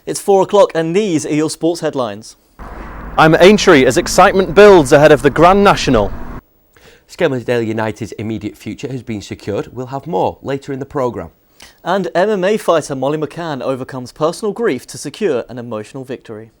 It's 4 o'clock and these are your sports headlines. I'm at Aintree as excitement builds ahead of the Grand National. Skelmersdale United's immediate future has been secured. We'll have more later in the programme. And MMA fighter Molly McCann overcomes personal grief to secure an emotional victory.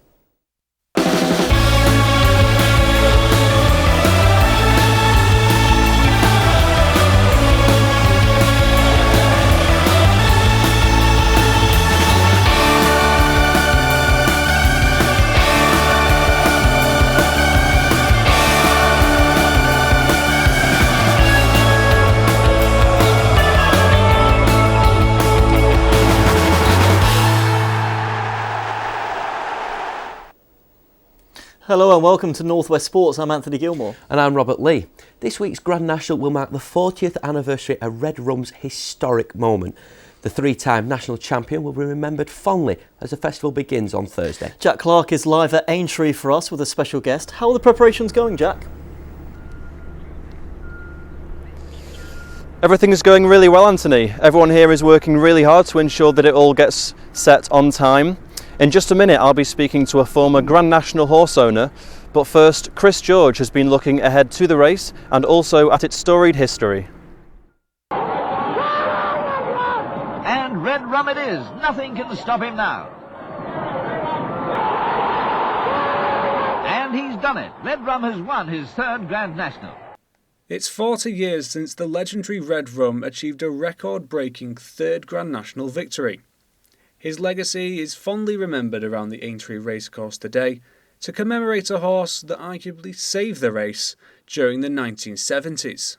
Hello and welcome to Northwest Sports. I'm Anthony Gilmore. And I'm Robert Lee. This week's Grand National will mark the 40th anniversary of Red Rum's historic moment. The three-time national champion will be remembered fondly as the festival begins on Thursday. Jack Clark is live at Aintree for us with a special guest. How are the preparations going, Jack? Everything is going really well, Anthony. Everyone here is working really hard to ensure that it all gets set on time. In just a minute, I'll be speaking to a former Grand National horse owner, but first, Chris George has been looking ahead to the race and also at its storied history. And Red Rum it is. Nothing can stop him now. And he's done it. Red Rum has won his third Grand National. It's 40 years since the legendary Red Rum achieved a record-breaking third Grand National victory. His legacy is fondly remembered around the Aintree racecourse today to commemorate a horse that arguably saved the race during the 1970s.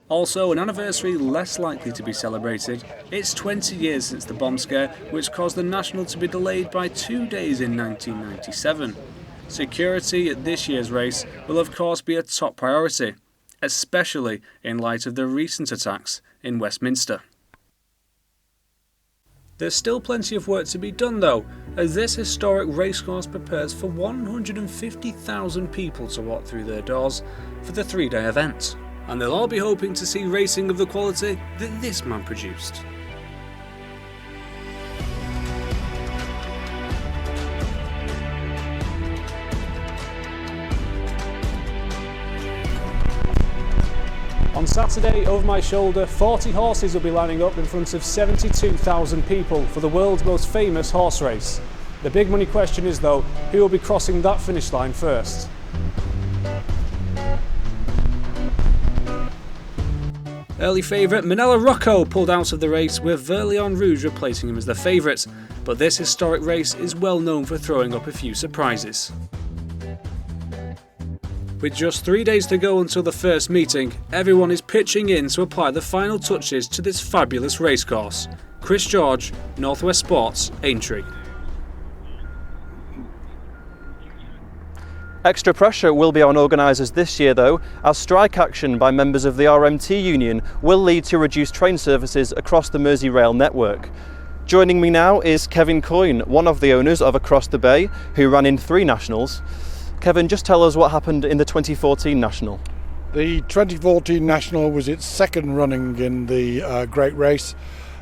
Also, an anniversary less likely to be celebrated, it's 20 years since the bomb scare which caused the National to be delayed by 2 days in 1997. Security at this year's race will of course be a top priority, especially in light of the recent attacks in Westminster. There's still plenty of work to be done though, as this historic racecourse prepares for 150,000 people to walk through their doors for the 3-day event. And they'll all be hoping to see racing of the quality that this man produced. On Saturday, over my shoulder, 40 horses will be lining up in front of 72,000 people for the world's most famous horse race. The big money question is though, who will be crossing that finish line first? Early favourite Manella Rocco pulled out of the race with Verlion Rouge replacing him as the favourite, but this historic race is well known for throwing up a few surprises. With just 3 days to go until the first meeting, everyone is pitching in to apply the final touches to this fabulous racecourse. Chris George, Northwest Sports, Aintree. Extra pressure will be on organisers this year though, as strike action by members of the RMT union will lead to reduced train services across the Merseyrail network. Joining me now is Kevin Coyne, one of the owners of Across the Bay, who ran in 3 nationals. Kevin, just tell us what happened in the 2014 National. The 2014 National was its second running in the Great Race.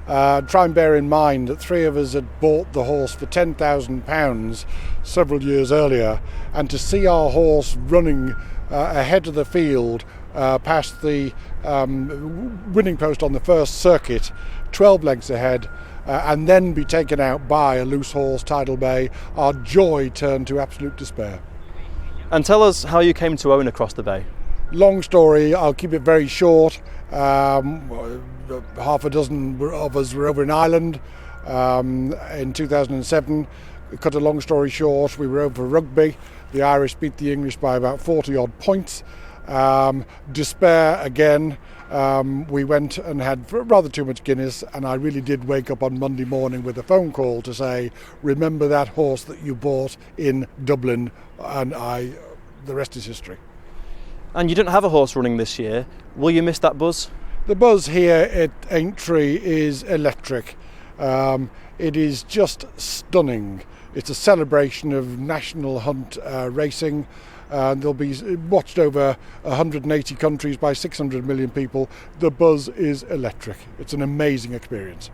Try and bear in mind that 3 of us had bought the horse for £10,000 several years earlier, and to see our horse running ahead of the field past the winning post on the first circuit, 12 lengths ahead, and then be taken out by a loose horse, Tidal Bay, our joy turned to absolute despair. And tell us how you came to own Across the Bay. Long story, I'll keep it very short. Half a dozen of us were over in Ireland in 2007. Cut a long story short, we were over for rugby. The Irish beat the English by about 40 odd points. Despair again. We went and had rather too much Guinness, and I really did wake up on Monday morning with a phone call to say, remember that horse that you bought in Dublin, and the rest is history. And you didn't have a horse running this year. Will you miss that buzz? The buzz here at Aintree is electric. It is just stunning. It's a celebration of national hunt racing. They'll be watched over 180 countries by 600 million people. The buzz is electric. It's an amazing experience.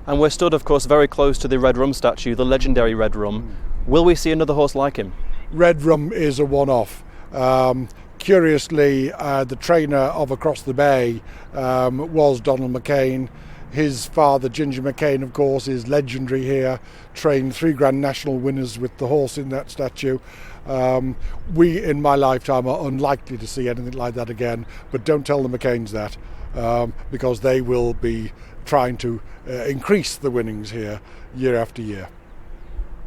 And we're stood, of course, very close to the Red Rum statue, the legendary Red Rum. Will we see another horse like him? Red Rum is a one-off. Curiously, the trainer of Across the Bay was Donald McCain. His father, Ginger McCain, of course, is legendary here, trained 3 Grand National winners with the horse in that statue. We, in my lifetime, are unlikely to see anything like that again, but don't tell the McCains that, because they will be trying to increase the winnings here year after year.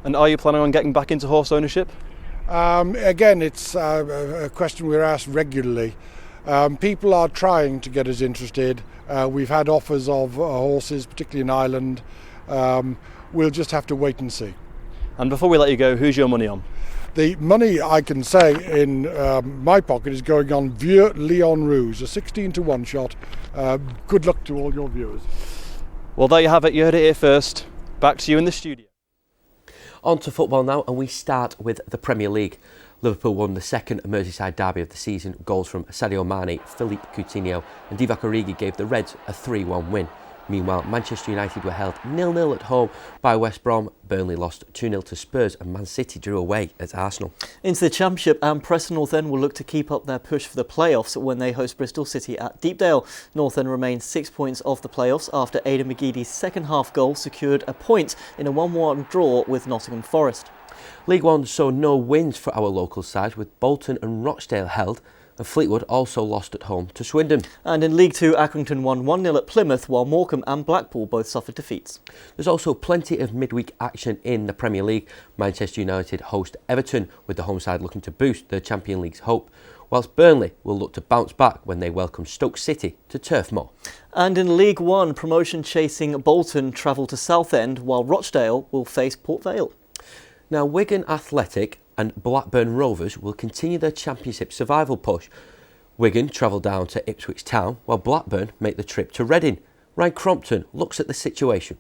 And are you planning on getting back into horse ownership? Again, it's a question we're asked regularly. People are trying to get us interested. We've had offers of horses, particularly in Ireland. We'll just have to wait and see. And before we let you go, who's your money on? The money, I can say, in my pocket is going on Vieux Leon Rouge, a 16-to-1 shot. Good luck to all your viewers. Well, there you have it. You heard it here first. Back to you in the studio. On to football now, and we start with the Premier League. Liverpool won the second Merseyside derby of the season. Goals from Sadio Mane, Philippe Coutinho and Divock Origi gave the Reds a 3-1 win. Meanwhile, Manchester United were held 0-0 at home by West Brom. Burnley lost 2-0 to Spurs and Man City drew away at Arsenal. Into the Championship, and Preston North End will look to keep up their push for the playoffs when they host Bristol City at Deepdale. North End remains 6 points off the playoffs after Aidan McGeady's second half goal secured a point in a 1-1 draw with Nottingham Forest. League One saw no wins for our local side, with Bolton and Rochdale held, and Fleetwood also lost at home to Swindon. And in League Two, Accrington won 1-0 at Plymouth, while Morecambe and Blackpool both suffered defeats. There's also plenty of midweek action in the Premier League. Manchester United host Everton, with the home side looking to boost the Champions League's hope, whilst Burnley will look to bounce back when they welcome Stoke City to Turf Moor. And in League One, promotion-chasing Bolton travel to Southend, while Rochdale will face Port Vale. Now, Wigan Athletic and Blackburn Rovers will continue their Championship survival push. Wigan travel down to Ipswich Town, while Blackburn make the trip to Reading. Ryan Crompton looks at the situation.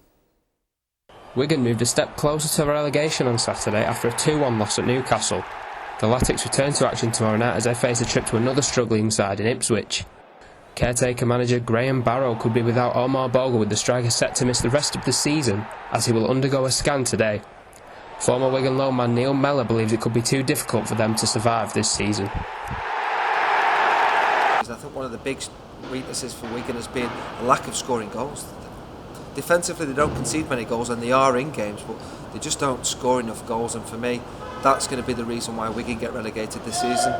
Wigan moved a step closer to relegation on Saturday after a 2-1 loss at Newcastle. The Latics return to action tomorrow night as they face a trip to another struggling side in Ipswich. Caretaker manager Graham Barrow could be without Omar Bogle, with the striker set to miss the rest of the season as he will undergo a scan today. Former Wigan loan man Neil Mellor believes it could be too difficult for them to survive this season. I think one of the big weaknesses for Wigan has been a lack of scoring goals. Defensively, they don't concede many goals, and they are in games, but they just don't score enough goals, and for me, that's going to be the reason why Wigan get relegated this season.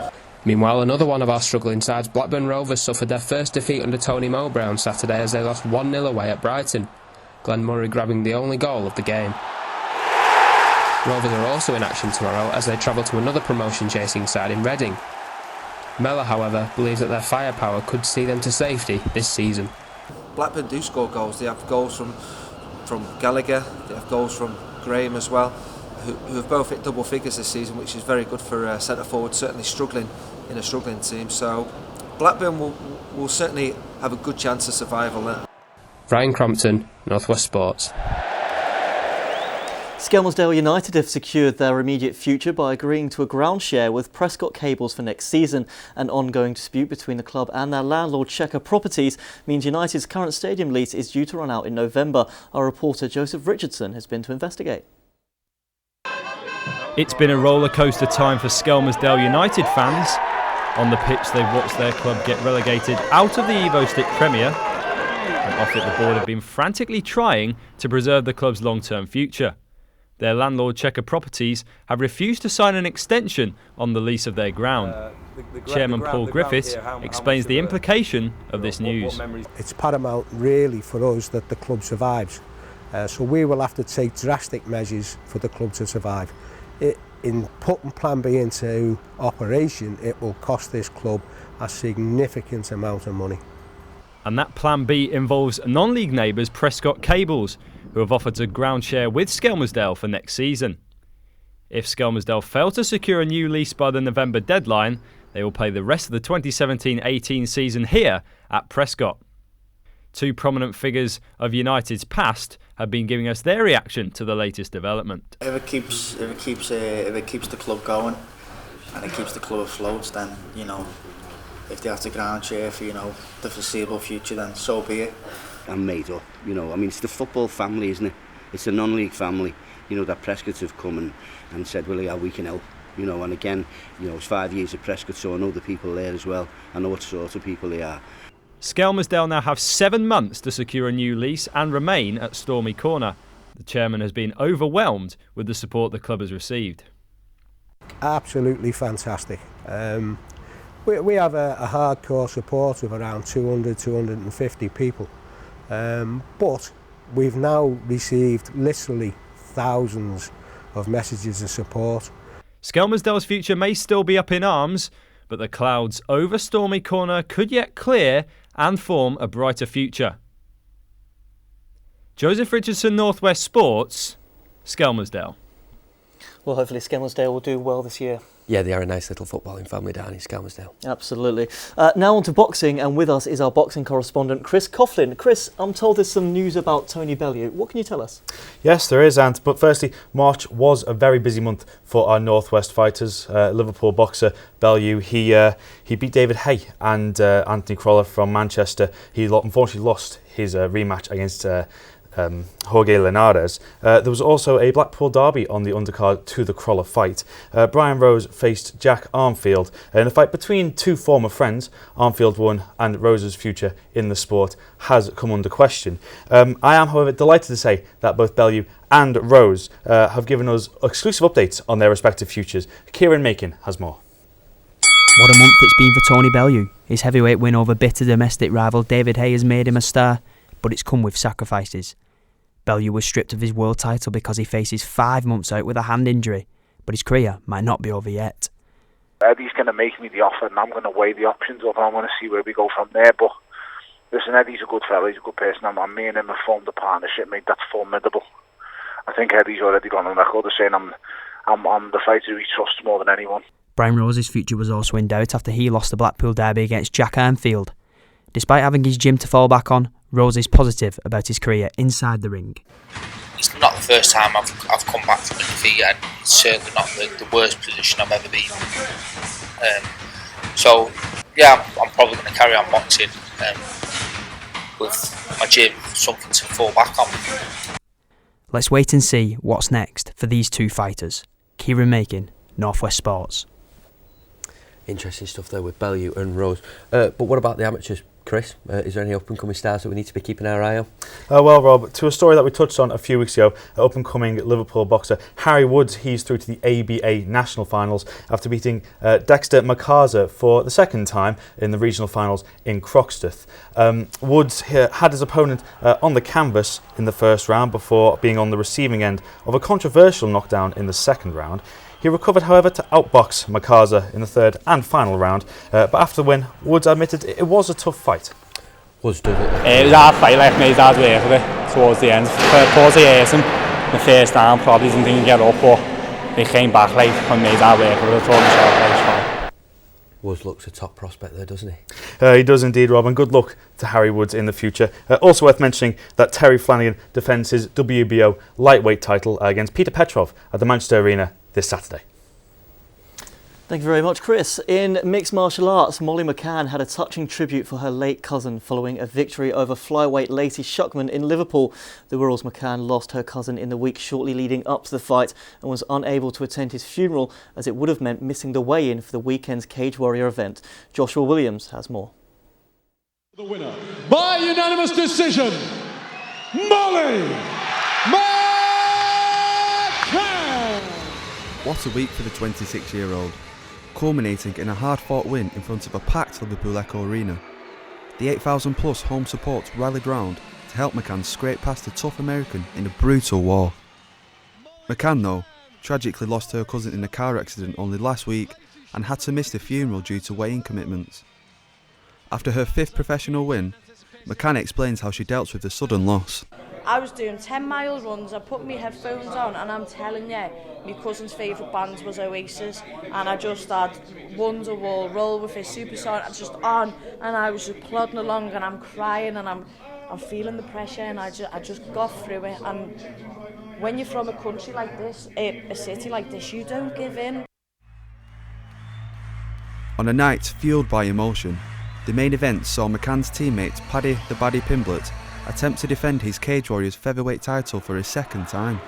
Meanwhile, another one of our struggling sides, Blackburn Rovers, suffered their first defeat under Tony Mowbray on Saturday as they lost 1-0 away at Brighton, Glenn Murray grabbing the only goal of the game. Rovers are also in action tomorrow as they travel to another promotion-chasing side in Reading. Mellor, however, believes that their firepower could see them to safety this season. Blackburn do score goals. They have goals from Gallagher, they have goals from Graham as well, who have both hit double figures this season, which is very good for centre forward, certainly struggling in a struggling team. So Blackburn will certainly have a good chance of survival there. Ryan Crompton, North West Sports. Skelmersdale United have secured their immediate future by agreeing to a ground share with Prescott Cables for next season. An ongoing dispute between the club and their landlord Checker Properties means United's current stadium lease is due to run out in November. Our reporter Joseph Richardson has been to investigate. It's been a rollercoaster time for Skelmersdale United fans. On the pitch, they've watched their club get relegated out of the Evo Stick Premier, and off it the board have been frantically trying to preserve the club's long-term future. Their landlord Checker Properties have refused to sign an extension on the lease of their ground. Chairman Paul Griffiths explains the implication of this news. It's paramount really for us that the club survives. So we will have to take drastic measures for the club to survive. In putting Plan B into operation, it will cost this club a significant amount of money. And that Plan B involves non-league neighbours Prescott Cables, who have offered to ground share with Skelmersdale for next season. If Skelmersdale fail to secure a new lease by the November deadline, they will play the rest of the 2017-18 season here at Prescott. Two prominent figures of United's past have been giving us their reaction to the latest development. If it keeps the club going and it keeps the club afloat, then if they have to ground share for the foreseeable future, then so be it. I'm made up. You know, I mean, it's the football family, isn't it? It's a non-league family. You know, that Prescott have come and said, well, yeah, we can help. You know, and again, you know, it's 5 years at Prescott, so I know the people there as well. I know what sort of people they are. Skelmersdale now have 7 months to secure a new lease and remain at Stormy Corner. The chairman has been overwhelmed with the support the club has received. Absolutely fantastic. We have a hardcore support of around 250 people, but we've now received literally thousands of messages of support. Skelmersdale's future may still be up in arms, but the clouds over Stormy Corner could yet clear and form a brighter future. Joseph Richardson, North West Sports, Skelmersdale. Well, hopefully Skelmersdale will do well this year. Yeah, they are a nice little footballing family down in Skelmersdale. Absolutely. Now on to boxing, and with us is our boxing correspondent, Chris Coughlin. Chris, I'm told there's some news about Tony Bellew. What can you tell us? Yes, there is, Ant. But firstly, March was a very busy month for our Northwest fighters. Liverpool boxer Bellew, he beat David Hay and Anthony Crolla from Manchester. He unfortunately lost his rematch against Jorge Linares. There was also a Blackpool derby on the undercard to the Crolla fight. Brian Rose faced Jack Armfield in a fight between two former friends. Armfield won, and Rose's future in the sport has come under question. I am, however, delighted to say that both Bellew and Rose have given us exclusive updates on their respective futures. Kieran Makin has more. What a month it's been for Tony Bellew. His heavyweight win over bitter domestic rival David Hay has made him a star, but it's come with sacrifices. Bellew was stripped of his world title because he faces 5 months out with a hand injury, but his career might not be over yet. Eddie's going to make me the offer and I'm going to weigh the options up and I'm going to see where we go from there. But listen, Eddie's a good fella, he's a good person. Me and him have formed a partnership, mate, that's formidable. I think Eddie's already gone on record of saying I'm the fighter he trusts more than anyone. Brian Rose's future was also in doubt after he lost the Blackpool derby against Jack Armfield. Despite having his gym to fall back on, Rose is positive about his career inside the ring. It's not the first time I've come back from defeat, and it's certainly not the worst position I've ever been in. So, yeah, I'm probably going to carry on boxing with my gym, something to fall back on. Let's wait and see what's next for these two fighters. Kieran Makin, Northwest Sports. Interesting stuff there with Bellew and Rose. But what about the amateurs, Chris? Is there any up-and-coming stars that we need to be keeping our eye on? Well, Rob, to a story that we touched on a few weeks ago, up-and-coming Liverpool boxer Harry Woods, he's through to the ABA National Finals after beating Dexter McCarza for the second time in the regional finals in Croxteth. Woods had his opponent on the canvas in the first round before being on the receiving end of a controversial knockdown in the second round. He recovered, however, to outbox McCarza in the third and final round, but after the win, Woods admitted it was a tough fight. Woods did it? It was a hard fight, like, made hard work of it towards the end. Towards the hurt him, the first round probably didn't think he'd get up, but he came back like and made hard work of it. Told himself. Woods looks a top prospect there, doesn't he? He does indeed, Rob, and good luck to Harry Woods in the future. Also worth mentioning that Terry Flanagan defends his WBO lightweight title against Peter Petrov at the Manchester Arena this Saturday. Thank you very much, Chris. In mixed martial arts, Molly McCann had a touching tribute for her late cousin following a victory over flyweight Lacey Shuckman in Liverpool. The Wirral's McCann lost her cousin in the week shortly leading up to the fight and was unable to attend his funeral, as it would have meant missing the weigh-in for the weekend's Cage Warrior event. Joshua Williams has more. The winner, by unanimous decision, Molly McCann! What a week for the 26-year-old, culminating in a hard-fought win in front of a packed Liverpool Echo Arena. The 8,000 plus home support rallied round to help McCann scrape past the tough American in a brutal war. McCann, though, tragically lost her cousin in a car accident only last week and had to miss the funeral due to weighing commitments. After her 5th professional win, McCann explains how she dealt with the sudden loss. I was doing 10-mile runs, I put my headphones on, and I'm telling you, my cousin's favourite band was Oasis, and I just had Wonderwall, Roll with His Supersonic, I'm just on, and I was just plodding along, and I'm crying, and I'm feeling the pressure, and I just got through it. And when you're from a country like this, a city like this, you don't give in. On a night fueled by emotion, the main event saw McCann's teammates Paddy the Baddy Pimblett attempt to defend his Cage Warriors featherweight title for a second time.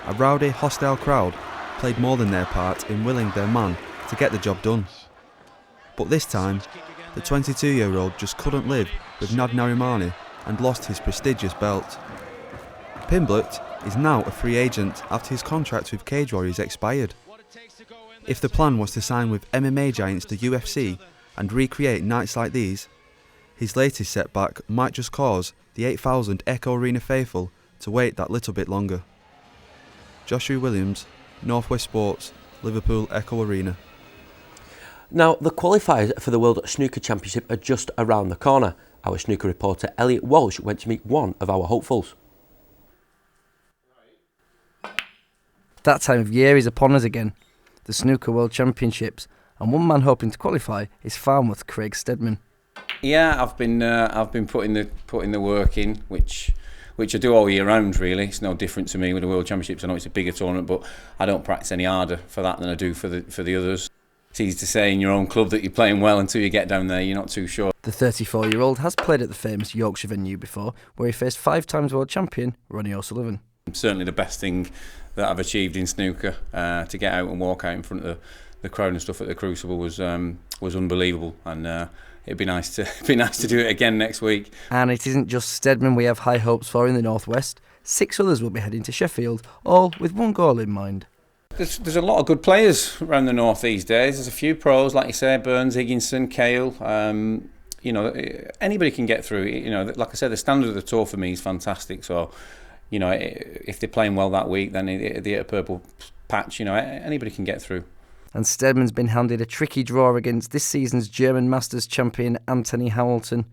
A rowdy, hostile crowd played more than their part in willing their man to get the job done. But this time, the 22-year-old just couldn't live with Nad Narimani and lost his prestigious belt. Pimblett is now a free agent after his contract with Cage Warriors expired. If the plan was to sign with MMA giants the UFC and recreate nights like these, his latest setback might just cause the 8,000 Echo Arena faithful to wait that little bit longer. Joshua Williams, Northwest Sports, Liverpool Echo Arena. Now, the qualifiers for the World Snooker Championship are just around the corner. Our snooker reporter Elliot Walsh went to meet one of our hopefuls. That time of year is upon us again, the Snooker World Championships, and one man hoping to qualify is Falmouth Craig Steadman. Yeah, I've been putting the work in, which I do all year round. Really, it's no different to me with the World Championships. I know it's a bigger tournament, but I don't practice any harder for that than I do for the others. It's easy to say in your own club that you're playing well until you get down there. You're not too sure. The 34-year-old has played at the famous Yorkshire venue before, where he faced 5 times world champion Ronnie O'Sullivan. Certainly the best thing that I've achieved in snooker, to get out and walk out in front of the crowd and stuff at the Crucible was unbelievable, and it'd be nice to do it again next week. And it isn't just Steadman we have high hopes for in the Northwest. 6 others will be heading to Sheffield, all with one goal in mind. There's a lot of good players around the north these days. There's a few pros, like you say, Burns, Higginson, Cale. Anybody can get through. Like I said, the standard of the tour for me is fantastic. So, if they're playing well that week, then they hit a purple patch. Anybody can get through. And Steadman's been handed a tricky draw against this season's German Masters champion Anthony Hamilton.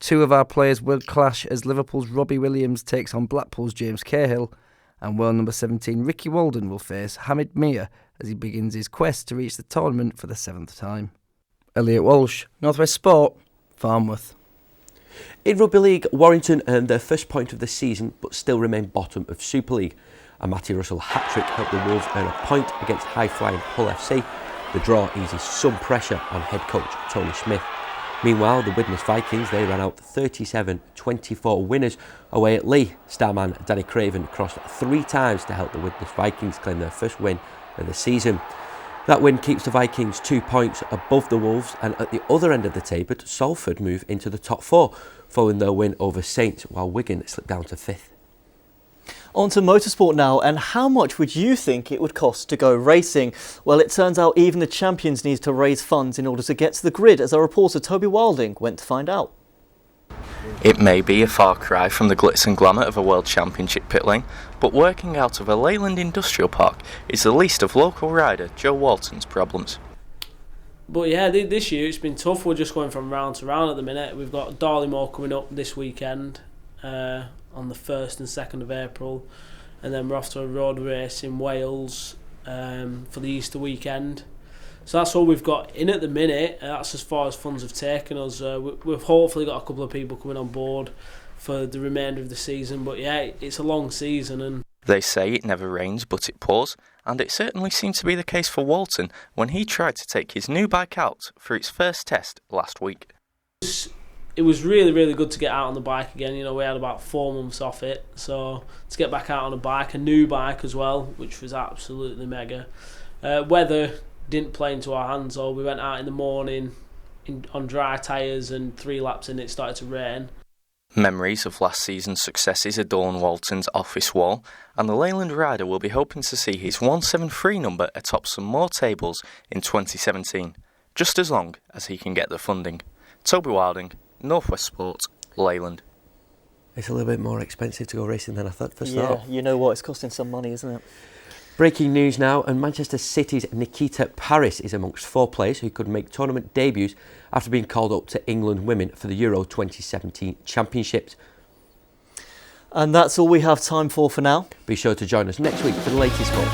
2 of our players will clash as Liverpool's Robbie Williams takes on Blackpool's James Cahill, and world number 17 Ricky Walden will face Hamid Mir as he begins his quest to reach the tournament for the 7th time. Elliot Walsh, Northwest Sport, Farnworth. In Rugby League, Warrington earned their first point of the season but still remain bottom of Super League. A Matty Russell hat-trick helped the Wolves earn a point against high-flying Hull FC. The draw eases some pressure on head coach Tony Smith. Meanwhile, the Widnes Vikings, they ran out 37-24 winners away at Leigh. Starman Danny Craven crossed 3 times to help the Widnes Vikings claim their first win of the season. That win keeps the Vikings 2 points above the Wolves, and at the other end of the table, Salford move into the top 4 following their win over Saints, while Wigan slipped down to 5th. On to motorsport now, and how much would you think it would cost to go racing? Well, it turns out even the champions need to raise funds in order to get to the grid, as our reporter Toby Wilding went to find out. It may be a far cry from the glitz and glamour of a World Championship pit lane, but working out of a Leyland industrial park is the least of local rider Joe Walton's problems. But yeah, this year it's been tough. We're just going from round to round at the minute. We've got Darley-Moor coming up this weekend on the 1st and 2nd of April, and then we're off to a road race in Wales for the Easter weekend. So that's all we've got in at the minute. That's as far as funds have taken us. We've hopefully got a couple of people coming on board for the remainder of the season, but yeah, it's a long season. And they say it never rains but it pours, and it certainly seemed to be the case for Walton when he tried to take his new bike out for its first test last week. It was really, really good to get out on the bike again. We had about 4 months off it, so to get back out on a bike, a new bike as well, which was absolutely mega. Weather didn't play into our hands, though. We went out in the morning on dry tyres, and 3 laps in it started to rain. Memories of last season's successes adorn Walton's office wall, and the Leyland rider will be hoping to see his 173 number atop some more tables in 2017, just as long as he can get the funding. Toby Wilding, Northwest Sport, Leyland. It's a little bit more expensive to go racing than I thought first thought. Yeah, you know what, it's costing some money, isn't it? Breaking news now, and Manchester City's Nikita Paris is amongst 4 players who could make tournament debuts after being called up to England women for the Euro 2017 Championships. And that's all we have time for now. Be sure to join us next week for the latest sport.